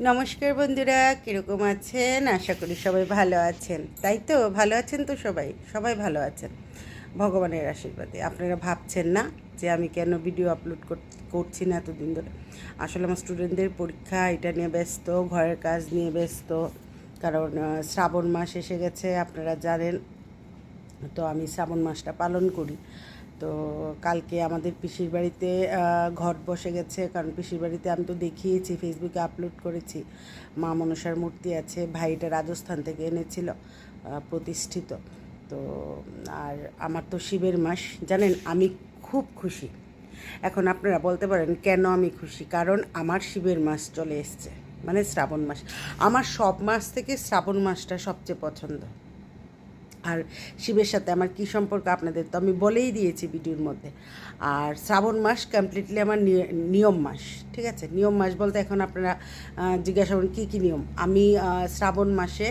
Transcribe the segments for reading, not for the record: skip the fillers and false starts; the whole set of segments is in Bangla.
নমস্কার বন্ধুরা, কীরকম আছেন? আশা করি সবাই ভালো আছেন। তাই তো, ভালো আছেন তো সবাই? সবাই ভালো আছেন ভগবানের আশীর্বাদে। আপনারা ভাবছেন না যে আমি কেন ভিডিও আপলোড করছি না এতদিন ধরে? আসলে আমার স্টুডেন্টদের পরীক্ষা, এটা নিয়ে ব্যস্ত, ঘরের কাজ নিয়ে ব্যস্ত। কারণ শ্রাবণ মাস এসে গেছে, আপনারা জানেন। তো আমি শ্রাবণ মাসটা পালন করি। তো কালকে আমাদের পিসির বাড়িতে ঘট বসে গেছে, কারণ পিসির বাড়িতে আমি তো দেখিয়েছি, ফেসবুকে আপলোড করেছি, মা মনসার মূর্তি আছে। ভাইটা রাজস্থান থেকে এনেছিল, প্রতিষ্ঠিত। তো আর আমার তো শিবের মাস, জানেন, আমি খুব খুশি। এখন আপনারা বলতে পারেন কেন আমি খুশি? কারণ আমার শিবের মাস চলে এসছে, মানে শ্রাবণ মাস। আমার সব মাস থেকে শ্রাবণ মাসটা সবচেয়ে পছন্দ। আর শিবের সাথে আমার কী সম্পর্ক আপনাদের তো আমি বলেই দিয়েছি ভিডিওর মধ্যে। আর শ্রাবণ মাস কমপ্লিটলি আমার নিয়ম মাস, ঠিক আছে? নিয়ম মাস বলতে এখন আপনারা জিজ্ঞাসা করেন কী কী নিয়ম। আমি শ্রাবণ মাসে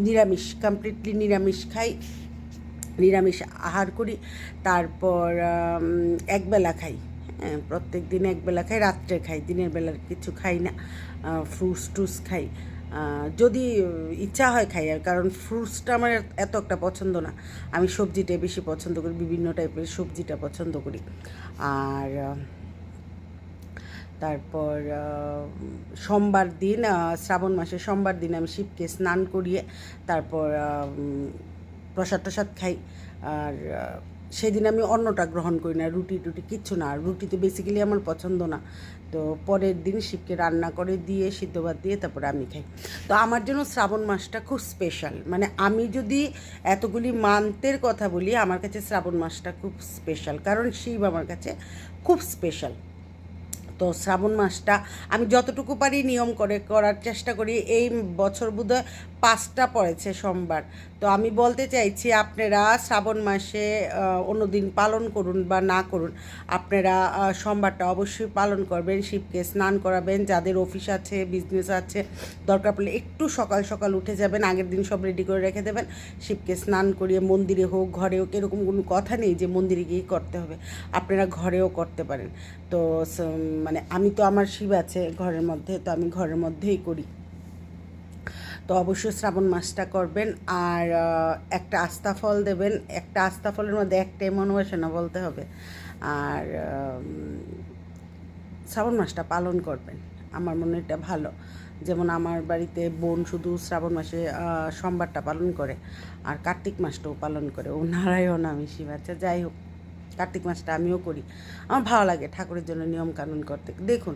নিরামিষ, কমপ্লিটলি নিরামিষ খাই, নিরামিষ আহার করি। তারপর একবেলা খাই, হ্যাঁ, প্রত্যেক দিন একবেলা খাই, রাত্রে খাই, দিনের বেলার কিছু খাই না। ফ্রুটস টুস খাই, যদি ইচ্ছা হয় খাই। আর কারণ ফ্রুটসটা আমার এত একটা পছন্দ না, আমি সবজিটাই বেশি পছন্দ করি, বিভিন্ন টাইপের সবজিটা পছন্দ করি। আর তারপর সোমবার দিন, শ্রাবণ মাসে সোমবার দিন আমি শিবকে স্নান করিয়ে তারপর প্রসাদ টসাদ খাই। আর সেদিন আমি অন্নটা গ্রহণ করি না, রুটি টুটি কিচ্ছু না। রুটি তো বেসিক্যালি আমার পছন্দ না। তো পরের দিন শিবকে রান্না করে দিয়ে, সিদ্ধ ভাত দিয়ে তারপরে আমি খাই। তো আমার জন্য শ্রাবণ মাসটা খুব স্পেশাল। মানে আমি যদি এতগুলি মান্থের কথা বলি, আমার কাছে শ্রাবণ মাসটা খুব স্পেশাল, কারণ শিব আমার কাছে খুব স্পেশাল। তো শ্রাবণ মাসটা আমি যতটুকু পারি নিয়ম করে করার চেষ্টা করি। এই বছর বোধহয় 5টা পড়েছে সোমবার। তো আমি বলতে চাইছি, আপনারা শ্রাবণ মাসে অন্য দিন পালন করুন বা না করুন, আপনারা সোমবারটা অবশ্যই পালন করবেন। শিবকে স্নান করাবেন, যাদের অফিস আছে, বিজনেস আছে, দরকার পড়লে একটু সকাল সকাল উঠে যাবেন, আগের দিন সব রেডি করে রেখে দেবেন। শিবকে স্নান করিয়ে মন্দিরে হোক, ঘরে হোক, এরকম কোনো কথা নেই যে মন্দিরে গিয়েই করতে হবে, আপনারা ঘরেও করতে পারেন। তো মানে আমি তো, আমার শিব আছে ঘরের মধ্যে, তো আমি ঘরের মধ্যেই করি। তো অবশ্যই শ্রাবণ মাসটা করবেন। আর একটা আস্থা ফল দেবেন, একটা আস্থা ফলের মধ্যে একটাই মনোবাসনা বলতে হবে। আর শ্রাবণ মাসটা পালন করবেন, আমার মনে এটা ভালো। যেমন আমার বাড়িতে বোন শুধু শ্রাবণ মাসে সোমবারটা পালন করে, আর কার্তিক মাসটাও পালন করে। ও নারায়ণ, আমি শিব। আচ্ছা, যাই হোক, কার্তিক মাসটা আমিও করি। আমার ভালো লাগে ঠাকুরের জন্য নিয়ম কানুন করতে। দেখুন,